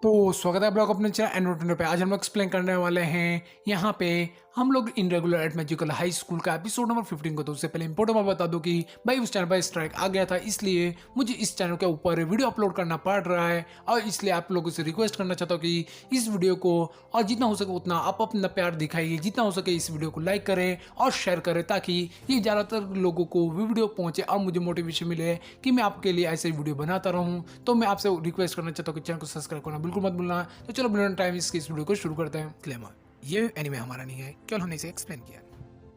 तो स्वागत है आप लोग अपने चैनल एनोटेनो पे। आज हम लोग एक्सप्लेन करने वाले हैं यहाँ पे हम लोग in regular at magical high school का एपिसोड नंबर 15 को। तो उससे पहले इंपोर्टेंट मैं बता दूं कि भाई उस चैनल पर स्ट्राइक आ गया था, इसलिए मुझे इस चैनल के ऊपर वीडियो अपलोड करना पड़ रहा है। और इसलिए आप लोगों से रिक्वेस्ट करना चाहता हूँ कि इस वीडियो को और जितना हो सके उतना आप अपना प्यार दिखाइए, जितना हो सके इस वीडियो को लाइक करें और शेयर करें, ताकि ये ज़्यादातर लोगों को वीडियो पहुँचे और मुझे मोटिवेशन मिले कि मैं आपके लिए ऐसे वीडियो बनाता रहूँ। तो मैं आपसे रिक्वेस्ट करना चाहता हूँ कि चैनल को सब्सक्राइब करना बिल्कुल मत भूलना। तो चलो बिना टाइम इस वीडियो को शुरू करते हैं। क्लेमर, ये एनीमे हमारा नहीं है, केवल हमने इसे एक्सप्लेन किया।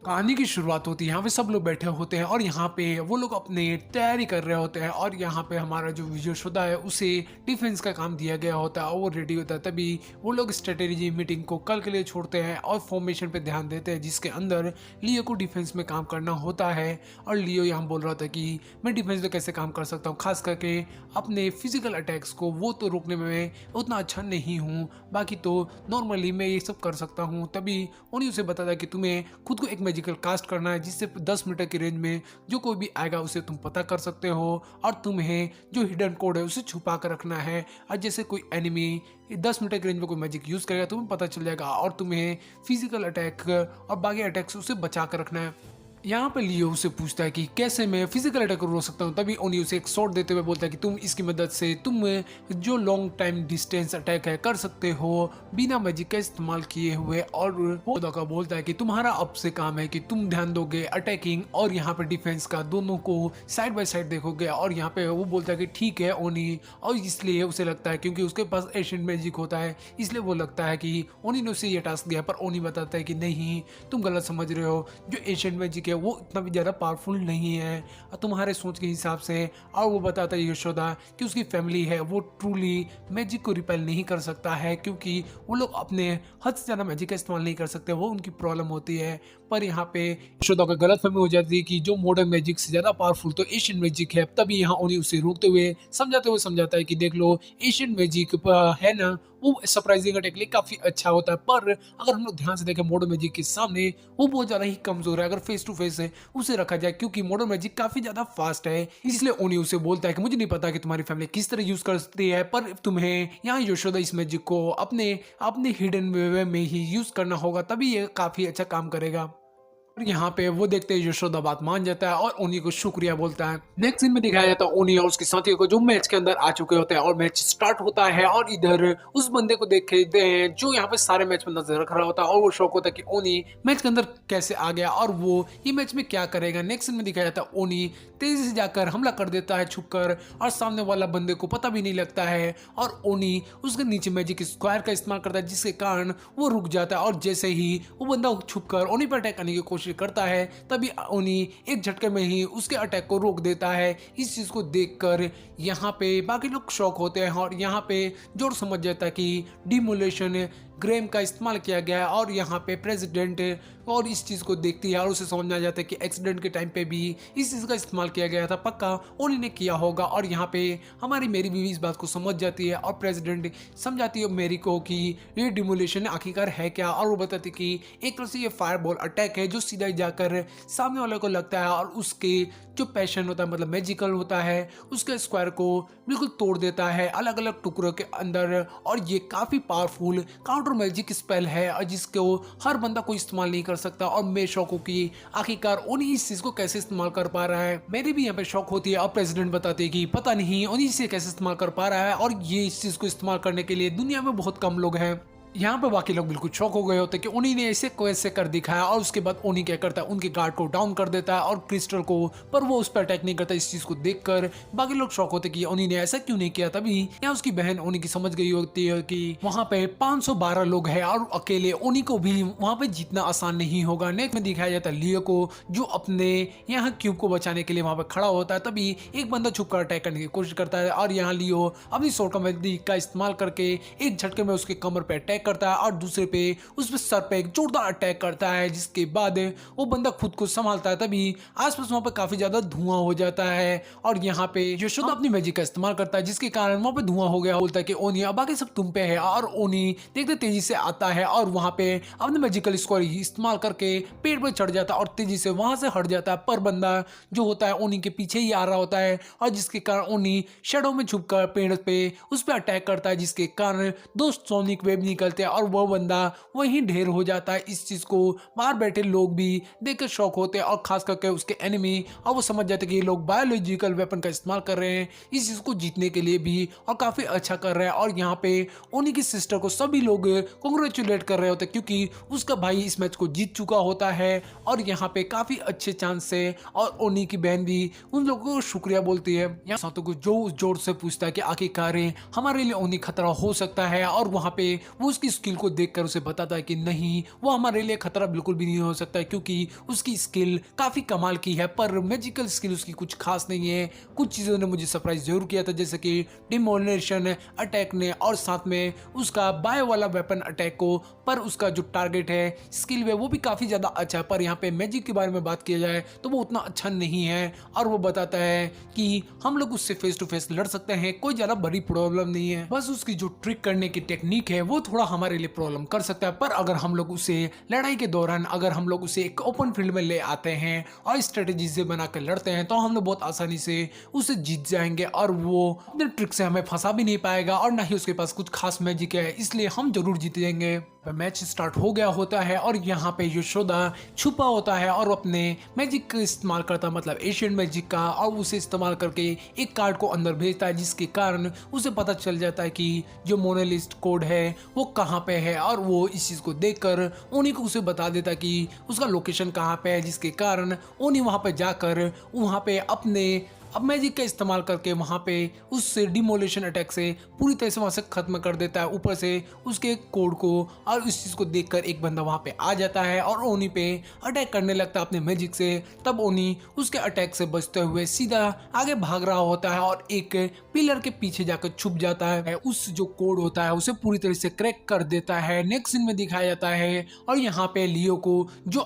कहानी की शुरुआत होती है, यहाँ पे सब लोग बैठे होते हैं और यहाँ पे वो लोग अपने तैयारी कर रहे होते हैं। और यहाँ पे हमारा जो विजय शुदा है उसे डिफेंस का काम दिया गया होता है और वो रेडी होता है। तभी वो लोग स्ट्रेटेजी मीटिंग को कल के लिए छोड़ते हैं और फॉर्मेशन पे ध्यान देते हैं, जिसके अंदर लियो को डिफेंस में काम करना होता है। और लियो यहाँ बोल रहा था कि मैं डिफेंस में कैसे काम कर सकता हूँ, खास करके अपने फिजिकल अटैक्स को वो तो रोकने में मैं उतना अच्छा नहीं हूँ, बाकी तो नॉर्मली मैं ये सब कर सकता हूँ। तभी उन्हीं उसे बताता कि तुम्हें खुद को एक मैजिकल कास्ट करना है, जिससे 10 मीटर की रेंज में जो कोई भी आएगा उसे तुम पता कर सकते हो। और तुम्हें जो हिडन कोड है उसे छुपा कर रखना है। और जैसे कोई एनिमी 10 मीटर की रेंज में कोई मैजिक यूज करेगा तुम्हें पता चल जाएगा, और तुम्हें फिजिकल अटैक और बाकी अटैक से उसे बचा कर रखना है। यहाँ पे लियो उसे पूछता है कि कैसे मैं फिजिकल अटैक को रोक सकता हूँ। तभी ओनी उसे एक शॉट देते हुए बोलता है कि तुम इसकी मदद से तुम जो लॉन्ग टाइम डिस्टेंस अटैक है कर सकते हो बिना मैजिक का इस्तेमाल किए हुए। और वो का बोलता है कि तुम्हारा अब से काम है कि तुम ध्यान दोगे अटैकिंग और यहाँ पे डिफेंस का, दोनों को साइड बाय साइड देखोगे। और यहाँ पे वो बोलता है कि ठीक है ओनी, और इसलिए उसे लगता है क्योंकि उसके पास एशियन मैजिक होता है, इसलिए वो लगता है कि ओनी ने उसे ये टास्क दिया। पर ओनी बताता है कि नहीं, तुम गलत समझ रहे हो, जो एशियन मैजिक है वो इतना भी ज़्यादा पावरफुल नहीं है तुम्हारे सोच के हिसाब से। और वो बताता है यशोदा कि उसकी फैमिली है वो ट्रूली मैजिक को रिपेल नहीं कर सकता है, क्योंकि वो लोग अपने हद से ज़्यादा मैजिक का इस्तेमाल नहीं कर सकते, वो उनकी प्रॉब्लम होती है। पर यहाँ पे यशोदा का गलत फहमी हो जाती है कि जो मॉडर्न मैजिक से ज़्यादा पावरफुल तो एशियन मैजिक है। तभी यहाँ उन्हें उसे रोकते हुए समझाता है कि देख लो, एशियन मैजिक है ना, वो सरप्राइजिंग अटैक के लिए काफी अच्छा होता है, पर अगर हम लोग ध्यान से देखें मॉडर्न मैजिक के सामने वो बहुत ज्यादा ही कमजोर है। अगर फेस टू फेस है उसे रखा जाए, क्योंकि मॉडर्न मैजिक काफी ज्यादा फास्ट है। इसलिए ओनी उसे बोलता है कि मुझे नहीं पता कि तुम्हारी फैमिली किस तरह यूज करती है, पर तुम्हें यहाँ यशोदा इस मैजिक को अपने अपने हिडन वे में ही यूज करना होगा, तभी ये काफी अच्छा काम करेगा। और यहाँ पे वो देखते ही यशोदा बात मान जाता है और ओनी को शुक्रिया बोलता है। नेक्स्ट सीन में दिखाया जाता है ओनी और उसके साथियों को जो मैच के अंदर आ चुके होते हैं, और मैच स्टार्ट होता है। और इधर उस बंदे को देखते हैं जो यहाँ पे सारे मैच में नजर रख रहा होता है, और वो शौक होता है कि ओनी मैच के अंदर कैसे आ गया और वो ये मैच में क्या करेगा। नेक्स्ट सीन में दिखाया जाता है ओनी तेजी से जाकर हमला कर देता है छुपकर, और सामने वाला बंदे को पता भी नहीं लगता है। और ओनी उसके नीचे मैजिक स्क्वायर का इस्तेमाल करता है, जिसके कारण वो रुक जाता है। और जैसे ही वो बंदा छुपकर ओनी पर अटैक करने की कोशिश करता है, तभी ओनी एक झटके में ही उसके अटैक को रोक देता है। इस चीज को देखकर यहाँ पे बाकी लोग शॉक होते हैं, और यहाँ पे जोर समझ जाता है कि डिमोलेशन ग्रेम का इस्तेमाल किया गया है। और यहाँ पे प्रेसिडेंट और इस चीज को देखती है और उसे समझ में आ जाता है कि एक्सीडेंट के टाइम पे भी इस चीज का इस्तेमाल किया गया था, पक्का ओनी ने किया होगा। और यहाँ पे हमारी मेरी बीवी इस बात को समझ जाती है, और प्रेसिडेंट समझाती है मेरी को कि ये डिमोलेशन आखिरकार है क्या। और वो बताती कि एक तरह से ये फायरबॉल अटैक है जो सीधा जाकर सामने वाले को लगता है, और उसके जो पैशन होता है, मतलब मैजिकल होता है, उसके स्क्वायर को बिल्कुल तोड़ देता है अलग अलग टुकड़ों के अंदर। और ये काफी पावरफुल काउंटर मैजिक स्पेल है, और जिसको हर बंदा कोई इस्तेमाल नहीं कर सकता। और मैं शौक हूँ कि आखिरकार उन्हीं इस चीज को कैसे इस्तेमाल कर पा रहा है। मेरी भी यहाँ पे शौक होती है। और प्रेसिडेंट बताते हैं कि पता नहीं उन्हीं से कैसे इस्तेमाल कर पा रहा है, और ये इस चीज को इस्तेमाल करने के लिए दुनिया में बहुत कम लोग हैं। यहाँ पे बाकी लोग बिल्कुल शॉक हो गए होते कि उन्हीं ने ऐसे कैसे कर दिखाया। और उसके बाद उन्हीं क्या करता है, उनके गार्ड को डाउन कर देता है और क्रिस्टल को, पर वो उस पर अटैक नहीं करता। इस चीज को देखकर बाकी लोग शॉक होते कि उन्हीं ने ऐसा क्यों नहीं किया। तभी यहाँ उसकी बहन उन्हीं की समझ गई होती है कि वहाँ पे 512 लोग हैं, और अकेले उन्हीं को भी वहाँ पे जीतना आसान नहीं होगा। नेक्स्ट में दिखाया जाता है लियो को, जो अपने यहाँ क्यूब को बचाने के लिए वहाँ पे खड़ा होता है। तभी एक बंदा छुप कर अटैक करने की कोशिश करता है, और यहाँ लियो अपनी शॉर्ट का इस्तेमाल करके एक झटके में उसके कमर पे अटैक करता है और दूसरे पे उस पे सर पे एक जोरदार अटैक करता है, जिसके बाद वो बंदा खुद को संभालता है। तभी आसपास वहाँ पे काफी ज्यादा धुआं हो जाता है और यहाँ पे यशोदा अपनी मैजिक का इस्तेमाल करता है, जिसके कारण वहाँ पे धुआं हो गया। बोलता है कि ओनी अब आगे सब तुम पे है, और ओनी देखते तेजी से आता है और वहाँ पे अपने मैजिकल स्कोर इस्तेमाल करके पेड़ पे चढ़ जाता है और तेजी से वहां से हट जाता है। पर बंदा जो होता है ओनी के पीछे ही आ रहा होता है, और जिसके कारण ओनी शेडो में छुपकर पेड़ पे उस पर अटैक करता है, जिसके कारण दो सोनिक वेब निकलते हैं और वो बंदा वहीं ढेर हो जाता है। इस चीज को बाहर बैठे लोग भी देखकर शौक होते हैं, और खास करके उसके एनिमी, और वो समझ जाते हैं कि ये लोग बायोलॉजिकल वेपन का इस्तेमाल कर रहे हैं इस चीज को जीतने के लिए भी, और काफी अच्छा कर रहे हैं। और यहाँ पे ओनी की सिस्टर को सभी लोग कॉन्ग्रेचुलेट कर रहे होते हैं, क्योंकि उसका भाई इस मैच को जीत चुका होता है। और यहाँ पे काफी अच्छे चांस से, और ओनी की बहन भी उन लोगों को शुक्रिया बोलती है। यहाँ सातों को जो जोर से पूछता है कि आखिरकार हमारे लिए ओनी खतरा हो सकता है, और वहाँ पे वो उसकी स्किल को देखकर उसे बताता है कि नहीं, वो हमारे लिए खतरा बिल्कुल भी नहीं हो सकता है, क्योंकि उसकी स्किल काफी कमाल की है, पर मैजिकल स्किल उसकी कुछ खास नहीं है। कुछ चीजों ने मुझे सरप्राइज जरूर किया था, जैसे कि डिमोलिशन अटैक ने, और साथ में उसका बायो वाला वेपन अटैक को, पर उसका जो टारगेट है स्किल वे वो भी काफी ज्यादा अच्छा है। पर यहाँ पे मैजिक के बारे में बात किया जाए तो वो उतना अच्छा नहीं है, और वो बताता है कि हम लोग उससे फेस टू फेस लड़ सकते हैं, कोई ज्यादा बड़ी प्रॉब्लम नहीं है, बस उसकी जो ट्रिक करने की टेक्निक है वो थोड़ा हमारे लिए प्रॉब्लम कर सकता है। पर अगर हम लोग उसे लड़ाई के दौरान अगर हम लोग उसे एक ओपन फील्ड में ले आते हैं और स्ट्रेटेजी से बनाकर लड़ते हैं, तो हम लोग बहुत आसानी से उसे जीत जाएंगे, और वो अपने ट्रिक से हमें फंसा भी नहीं पाएगा, और ना ही उसके पास कुछ खास मैजिक है, इसलिए हम जरूर जीत जाएंगे। मैच स्टार्ट हो गया होता है, और यहाँ पे यशोदा छुपा होता है और अपने मैजिक का इस्तेमाल करता, मतलब एशियन मैजिक का, और उसे इस्तेमाल करके एक कार्ड को अंदर भेजता है, जिसके कारण उसे पता चल जाता है कि जो मोनालिस्ट कोड है वो कहाँ पे है, और वो इस चीज को देखकर ओनी को उसे बता देता है कि उसका लोकेशन कहाँ पे है, जिसके कारण ओनी वहाँ पे जाकर वहाँ पे अपने अब मैजिक का इस्तेमाल करके वहाँ पे उस डिमोलिशन अटैक से पूरी तरह से वहाँ से खत्म कर देता है, ऊपर से उसके कोड को, और उस चीज़ को देखकर एक बंदा वहाँ पे आ जाता है और ओनी पे अटैक करने लगता है अपने मैजिक से। तब ओनी उसके अटैक से बचते हुए सीधा आगे भाग रहा होता है और एक पिलर के पीछे जाकर छुप जाता है। उस जो कोड होता है उसे पूरी तरह से क्रैक कर देता है। नेक्स्ट सीन में दिखाया जाता है, और यहाँ पे लियो को जो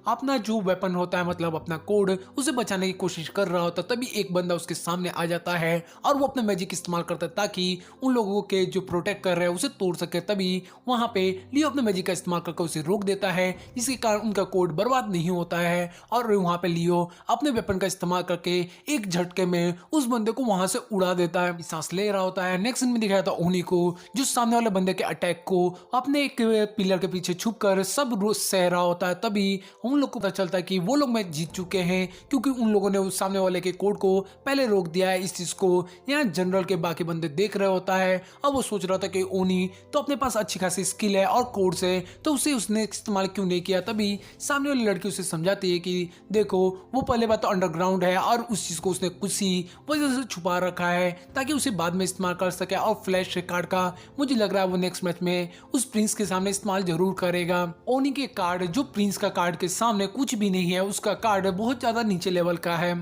अपना जो वेपन होता है, मतलब अपना कोड, उसे बचाने की कोशिश कर रहा होता, तभी एक बंदा उसके सामने आ जाता है और वो अपना मैजिक इस्तेमाल करता है ताकि उन लोगों के जो प्रोटेक्ट कर रहे हैं उसे तोड़ सके। तभी वहां पे लियो अपने मैजिक का इस्तेमाल करके उसे रोक देता है, जिसके कारण उनका कोड बर्बाद नहीं होता है, और वहां पे लियो अपने वेपन का इस्तेमाल करके एक झटके में उस बंदे को वहां से उड़ा देता है। सांस ले रहा होता है। नेक्स्ट सीन में दिखाया था ओनी को, जो सामने वाले बंदे के अटैक को अपने एक पिलर के पीछे छुप कर सब रोज सह रहा होता है। तभी उन लोग को पता चलता है कि वो लोग मैच जीत चुके हैं, क्योंकि उन लोगों ने उस सामने वाले के कोड को पहले रोक दिया है। इस चीज को यहाँ जनरल के बाकी बंदे देख रहे होता है। अब वो सोच रहा था कि ओनी तो अपने पास अच्छी खासी स्किल है और कोड से, तो उसे उसने इस्तेमाल क्यों नहीं किया। तभी सामने वाली लड़की उसे समझाती है कि देखो, वो पहले बात तो अंडरग्राउंड है और उस चीज को उसने कुछ ही वजह से छुपा रखा है ताकि उसे बाद में इस्तेमाल कर सके। और फ्लैश कार्ड का मुझे लग रहा है वो नेक्स्ट मैच में उस प्रिंस के सामने इस्तेमाल जरूर करेगा। ओनी के कार्ड जो प्रिंस का कार्ड के सामने कुछ भी नहीं है, उसका कार्ड बहुत ज्यादा नीचे लेवल का है।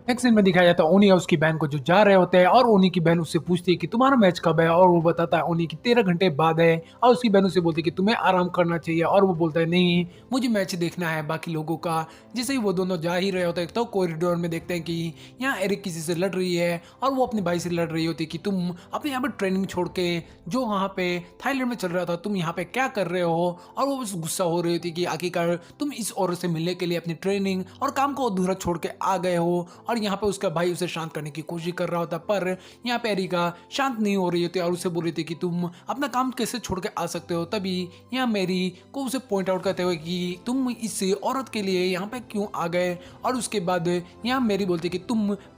नेक्स्ट सीन में दिखाया जाता है ओनी और उसकी बहन को जो जा रहे होते हैं, और ओनी की बहन उससे पूछती है कि तुम्हारा मैच कब है, और वो बताता है ओनी की 13 घंटे बाद है, और उसकी बहन उसे बोलती है कि तुम्हें आराम करना चाहिए, और वो बोलता है नहीं, मुझे मैच देखना है बाकी लोगों का। जैसे ही वो दोनों जा ही रहे होते हैं तो कॉरिडोर में देखते हैं कि यहाँ एरिक किसी से लड़ रही है, और वो अपने भाई से लड़ रही होती है कि तुम अपने यहाँ पर ट्रेनिंग छोड़ के जो वहाँ पे थाईलैंड में चल रहा था, तुम यहाँ पे क्या कर रहे हो। और वो बस गुस्सा हो रही होती कि आखिरकार तुम इस औरत से मिलने के लिए अपनी ट्रेनिंग और काम को अधूरा छोड़ के आ गए हो। और यहाँ पे उसका भाई उसे शांत करने की कोशिश कर रहा होता, पर यहाँ पे एरिका शांत नहीं हो रही होती और उसे बोल रही थी कि तुम अपना काम कैसे छोड़ के आ सकते हो। तभी यहाँ मेरी को उसे पॉइंट आउट करते हुए कि तुम इस औरत के लिए यहाँ पे क्यों आ गए। और उसके बाद यहाँ मेरी बोलती कि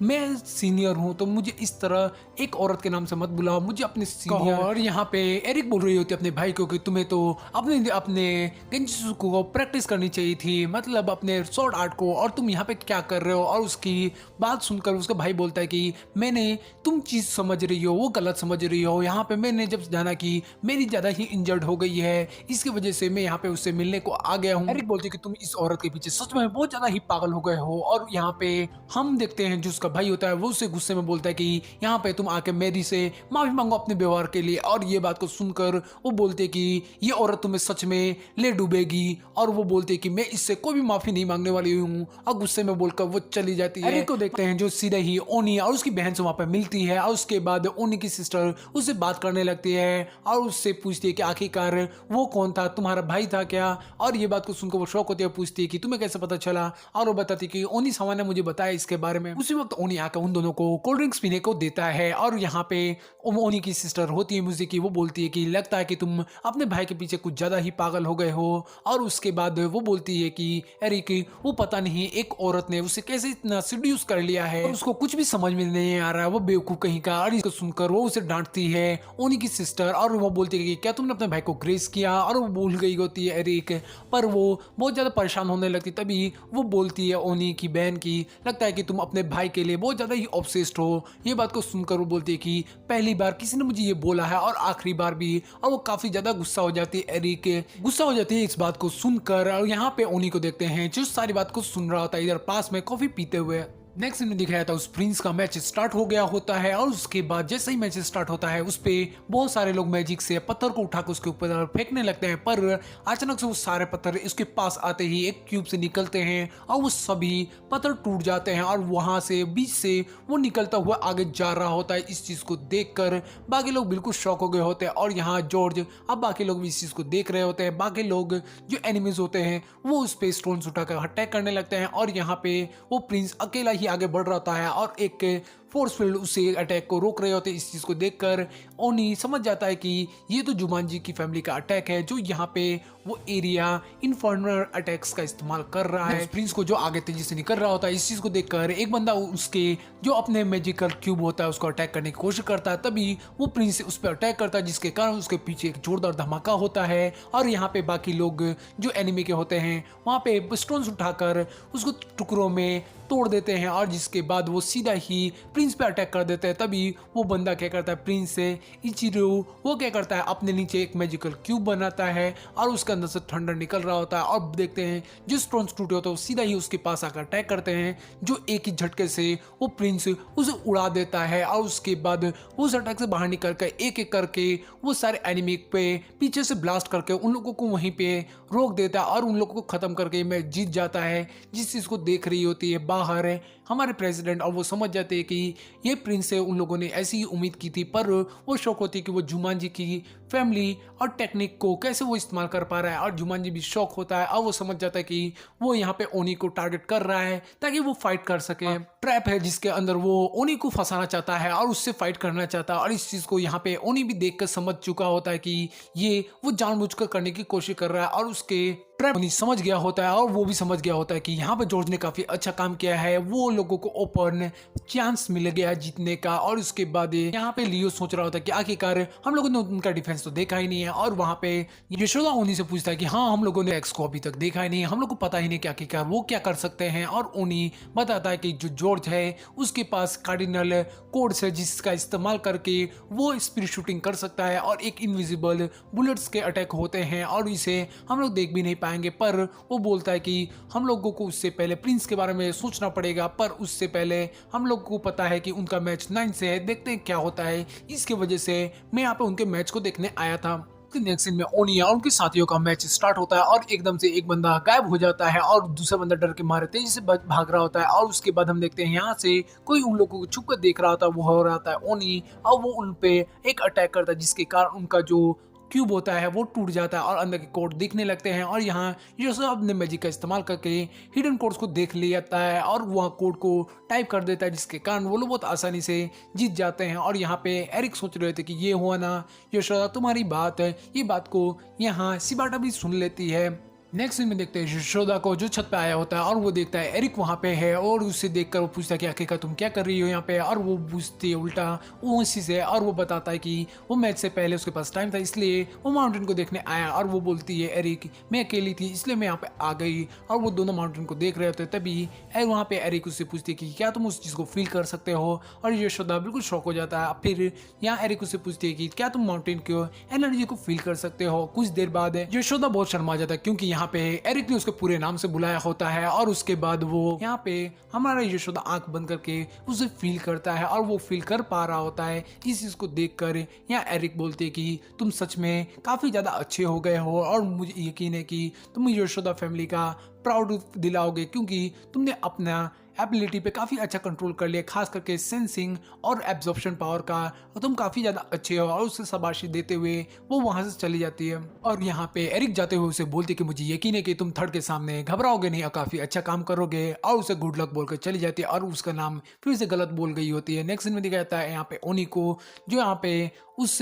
मैं सीनियर हूँ, तो मुझे इस तरह एक औरत के नाम से मत बुलाओ, मुझे अपने सीनियर। और यहाँ पे एरिक बोल रही होती अपने भाई को कि तुम्हें तो अपने गेंजित्सु को प्रैक्टिस करनी चाहिए थी, मतलब अपने स्वॉर्ड आर्ट को, और तुम यहाँ पे क्या कर रहे हो। और उसकी बात सुनकर उसका भाई बोलता है कि मैंने तुम चीज़ समझ रही हो वो गलत समझ रही हो। यहाँ पे मैंने जब जाना कि मेरी ज़्यादा ही इंजर्ड हो गई है, इसकी वजह से मैं यहाँ पे उससे मिलने को आ गया हूँ। एरिक बोलती है कि तुम इस औरत के पीछे सच में बहुत ज़्यादा ही पागल हो गए हो। और यहाँ पे हम देखते हैं जो उसका भाई होता है वो उसे गुस्से में बोलता है कि यहाँ पे तुम आके मेरी से माफ़ी मांगो अपने व्यवहार के लिए। और ये बात को सुनकर वो बोलते कि ये औरत तुम्हें सच में ले डूबेगी। और वो बोलते कि मैं इससे कोई भी माफ़ी नहीं मांगने वाली हूँ, और गुस्से में बोलकर वो चली जाती है। एरिक को देखते हैं जो सीधा ही ओनी और उसकी बहन से वहाँ पे मिलती है, और उसके बाद ओनी की सिस्टर उससे बात करने लगती है और उससे पूछती है कि आखिरकार वो कौन था, तुम्हारा भाई था क्या। और ये बात को सुनकर वो शौक होती है, पूछती है कि तुम्हें कैसे पता चला। और वो बताती कि ओनी सामान ने मुझे बताया इसके बारे में। उसी वक्त ओनी आकर उन दोनों को कोल्ड ड्रिंक्स पीने को देता है। और यहाँ पे ओनी की सिस्टर होती है म्यूजिक की, वो बोलती है कि लगता है कि तुम अपने भाई के पीछे कुछ ज्यादा ही पागल हो गए हो। और उसके बाद वो बोलती है कि एरिक वो पता नहीं एक औरत ने उसे कैसे इतना सीड्यूस कर लिया है, और उसको कुछ भी समझ में नहीं आ रहा है, वो बेवकूफ कहीं का। और इसको सुनकर वो उसे डांटती है ओनी की सिस्टर, और वो बोलती है कि क्या तुमने अपने भाई को ग्रेस किया। और वो भूल गई होती है एरिक, पर वो बहुत ज्यादा परेशान होने लगती। तभी वो बोलती है ओनी की बहन की लगता है कि तुम अपने भाई के लिए बहुत ज्यादा ही ऑब्सेस्ड हो। ये बात को सुनकर वो बोलती है कि पहली बार किसी ने मुझे ये बोला है और आखिरी बार भी। और वो काफी ज्यादा गुस्सा हो जाती है, एरिक गुस्सा हो जाती है इस बात को सुनकर। और यहाँ पे ओनी को देखते हैं जो सारी बात को सुन रहा होता है इधर पास में कॉफी पीते हुए। नेक्स्ट सीन में दिखाया था उस प्रिंस का मैच स्टार्ट हो गया होता है, और उसके बाद जैसे ही मैच स्टार्ट होता है उस पे बहुत सारे लोग मैजिक से पत्थर को उठाकर उसके ऊपर फेंकने लगते हैं। पर अचानक से वो सारे पत्थर उसके पास आते ही एक क्यूब से निकलते हैं, और वो सभी पत्थर टूट जाते हैं, और वहां से बीच से वो निकलता हुआ आगे जा रहा होता है। इस चीज को देखकर बाकी लोग बिल्कुल शॉक हो गए होते हैं। और यहाँ जॉर्ज अब बाकी लोग भी इस चीज को देख रहे होते हैं। बाकी लोग जो एनिमीज होते हैं वो उस पे स्टोन्स उठाकर अटैक करने लगते हैं, और यहाँ पे वो प्रिंस अकेला ही आगे बढ़ रहा होता है, और एक फोर्स फील्ड उसे अटैक को रोक रहे होते हैं। इस चीज को देखकर ओनी समझ जाता है कि ये तो जुमानजी की फैमिली का अटैक है, जो यहाँ पे वो एरिया इनफर्नल अटैक्स का इस्तेमाल कर रहा है। प्रिंस को जो आगे तेजी से निकल रहा होता है, इस चीज को देखकर एक बंदा उसके जो अपने मैजिकल क्यूब होता है उसको अटैक करने की कोशिश करता है। तभी वो प्रिंस उस पर अटैक करता है, जिसके कारण उसके पीछे एक जोरदार धमाका होता है। और यहाँ पे बाकी लोग जो एनिमी के होते हैं वहाँ पे पिस्टॉन्स उठाकर उसको टुकड़ों में तोड़ देते हैं, और जिसके बाद वो सीधा ही प्रिंस पे अटैक कर देते हैं। तभी वो बंदा क्या करता है, प्रिंस से इचिरो वो क्या करता है अपने नीचे एक मैजिकल क्यूब बनाता है, और उसके अंदर से थंडर निकल रहा होता है। और देखते हैं जो स्टोन्स टूटे होते हैं वो सीधा ही उसके पास आकर अटैक करते हैं, जो एक ही झटके से वो प्रिंस उसे उड़ा देता है। और उसके बाद उस अटैक से बाहर निकल कर एक एक करके वो सारे एनिमी पे पीछे से ब्लास्ट करके उन लोगों को वहीं पे रोक देता है, और उन लोगों को खत्म करके मैच जीत जाता है। जिस चीज को देख रही होती है बाहर है हमारे प्रेसिडेंट, और वो समझ जाते हैं कि ये प्रिंस है, उन लोगों ने ऐसी ही उम्मीद की थी। पर वो शौक होती है कि वो जुमानजी की फैमिली और टेक्निक को कैसे वो इस्तेमाल कर पा रहा है, और जुमानजी भी शौक होता है, और वो समझ जाता है कि वो यहाँ पे ओनी को टारगेट कर रहा है ताकि वो फाइट कर सके। ट्रैप है जिसके अंदर वो ओनी को फंसाना चाहता है और उससे फाइट करना चाहता है, और इस चीज को यहाँ पे ओनी भी देख कर समझ चुका होता है कि ये वो जानबूझकर करने की कोशिश कर रहा है। और उसके ट्रैप ओनी समझ गया होता है, और वो भी समझ गया होता है कि यहाँ पे जॉर्ज ने काफी अच्छा काम किया है, वो लोगों को ओपन चांस मिल गया जीतने का। और उसके बाद यहाँ पे लियो सोच रहा होता है कि आखिरकार हम लोगों ने उनका डिफेंस तो देखा ही नहीं है। और वहां पे यशोदा ओनी से पूछता है कि हाँ हम लोगों ने एक्स को अभी तक देखा ही नहीं है, हम लोग को पता ही नहीं कि आखिरकार वो क्या कर सकते हैं। और ओनी बताता है कि जो जॉर्ज है उसके पास कार्डिनल कोड्स है जिसका इस्तेमाल करके वो स्पीड शूटिंग कर सकता है, और एक इनविजिबल बुलेट्स के अटैक होते हैं और इसे हम लोग देख भी नहीं पाएंगे। पर वो बोलता है कि हम लोगों को उससे पहले प्रिंस के बारे में सोचना पड़ेगा, पर उससे पहले हम लोग को पता है कि उनका मैच 9 से है, देखते हैं क्या होता है। इसकी वजह से मैं यहाँ पे उनके मैच को देखने आया था। नेक्स्ट सीन में ओनी और उनके साथियों का मैच स्टार्ट होता है, और एकदम से एक बंदा गायब हो जाता है और दूसरा बंदा डर के मारे तेजी से भाग रहा होता है। और उसके बाद हम देखते हैं यहाँ से कोई उन लोगों को छुप कर देख रहा होता है, वो हो रहा था ओनी, और वो उन पे एक अटैक करता है जिसके कारण उनका जो क्यूब होता है वो टूट जाता है और अंदर के कोड दिखने लगते हैं। और यहाँ यूसुफ अपने मैजिक का इस्तेमाल करके हिडन कोड्स को देख लेता है और वह कोड को टाइप कर देता है, जिसके कारण वो लोग बहुत आसानी से जीत जाते हैं। और यहाँ पे एरिक सोच रहे थे कि ये हुआ ना यशोदा तुम्हारी बात है, ये बात को यहाँ सिबाटा भी सुन लेती है। नेक्स्ट सीन में देखते हैं यशोदा को जो छत पे आया होता है और वो देखता है एरिक वहाँ पे है और उससे देखकर वो पूछता है कि आखिरकार तुम क्या कर रही हो यहाँ पे, और वो पूछती है उल्टा वो उसी से, और वो बताता है कि वो मैच से पहले उसके पास टाइम था इसलिए वो माउंटेन को देखने आया, और वो बोलती है एरिक मैं अकेली थी इसलिए मैं यहाँ पे आ गई, और वो दोनों माउंटेन को देख रहे होते तभी वहाँ पे एरिक उससे पूछती है कि क्या तुम उस चीज़ को फील कर सकते हो, और यशोदा बिल्कुल शॉक हो जाता है। फिर यहाँ एरिक उससे पूछती है कि क्या तुम माउंटेन की एनर्जी को फील कर सकते हो। कुछ देर बाद यशोदा बहुत शर्मा जाता है क्योंकि यहाँ पे एरिक ने उसके पूरे नाम से बुलाया होता है, और उसके बाद वो यहाँ पे हमारा यशोदा आंख बंद करके उसे फील करता है और वो फील कर पा रहा होता है। इस चीज को देखकर यहाँ एरिक बोलते हैं कि तुम सच में काफी ज्यादा अच्छे हो गए हो और मुझे यकीन है कि तुम यशोदा फैमिली का प्राउड दिलाओगे क्योंकि तुमने अपना एबिलिटी पे काफ़ी अच्छा कंट्रोल कर लिया, खास करके सेंसिंग और एब्जॉर्प्शन पावर का, और तुम काफ़ी ज़्यादा अच्छे हो। और उसे शाबाशी देते हुए वो वहाँ से चली जाती है, और यहाँ पे एरिक जाते हुए उसे बोलती है कि मुझे यकीन है कि तुम थर्ड के सामने घबराओगे नहीं और काफ़ी अच्छा काम करोगे, और उसे गुड लक बोलकर चली जाती है और उसका नाम फिर से गलत बोल गई होती है। नेक्स्ट सीन में दिखाया जाता है यहाँ पे ओनी को, जो यहाँ पे उस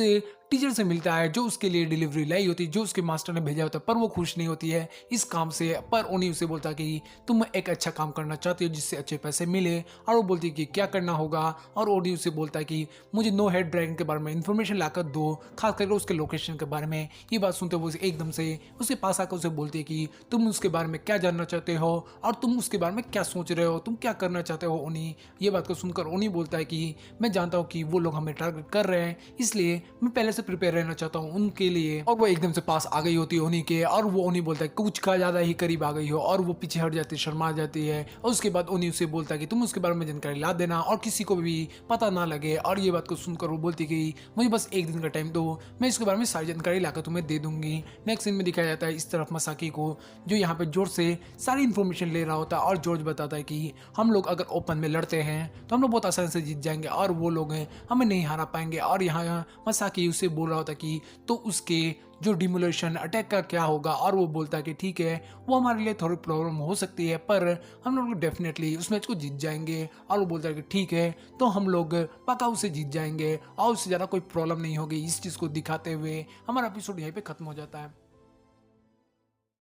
टीचर से मिलता है जो उसके लिए डिलीवरी लाई होती है, जो उसके मास्टर ने भेजा होता है, पर वो खुश नहीं होती है इस काम से। पर ओनी उसे बोलता है कि तुम एक अच्छा काम करना चाहती हो जिससे अच्छे पैसे मिले, और वो बोलती है कि क्या करना होगा, और ओनी उसे बोलता है कि मुझे नो हेड ड्रैगन के बारे में इन्फॉर्मेशन लाकर दो, खास करके उसके लोकेशन के बारे में। ये बात सुनते हुए एकदम से उसके पास आकर उसे बोलती है कि तुम उसके बारे में क्या जानना चाहते हो और तुम उसके बारे में क्या सोच रहे हो, तुम क्या करना चाहते हो ओनी। ये बात को सुनकर ओनी बोलता है कि मैं जानता हूँ कि वो लोग हमें टारगेट कर रहे हैं, इसलिए मैं पहले से प्रिपेयर रहना चाहता हूँ उनके लिए। और वो एकदम से पास आ गई होती है उन्हीं के, और वो उन्हीं बोलता है कुछ का ज्यादा ही करीब आ गई हो, और वो पीछे हट जाती है, शर्मा जाती है। और उसके बाद उन्हीं उसे बोलता है कि तुम उसके बारे में जानकारी ला देना और किसी को भी पता ना लगे। और ये बात को सुनकर वो बोलती कि मुझे बस एक दिन का टाइम दो, मैं इसके बारे में सारी जानकारी लाकर तुम्हें दे दूंगी। नेक्स्ट सीन में दिखाया जाता है इस तरफ मसाकी को, जो यहाँ पे जॉर्ज से सारी इन्फॉर्मेशन ले रहा होता है, और जॉर्ज बताता है कि हम लोग अगर ओपन में लड़ते हैं तो हम लोग बहुत आसानी से जीत जाएंगे और वो लोग हमें नहीं हरा पाएंगे। और यहाँ मसाकी उसे बोल रहा होता कि तो उसके जो डिमोलेशन अटैक का क्या होगा, और वो बोलता है कि ठीक है वो हमारे लिए थोड़ी प्रॉब्लम हो सकती है पर हम लोग डेफिनेटली उस मैच को जीत जाएंगे। और वो बोलता है कि ठीक है तो हम लोग पक्का उसे जीत जाएंगे और उससे ज़्यादा कोई प्रॉब्लम नहीं होगी। इस चीज़ को दिखाते हुए हमारा एपिसोड यहीं पे खत्म हो जाता है।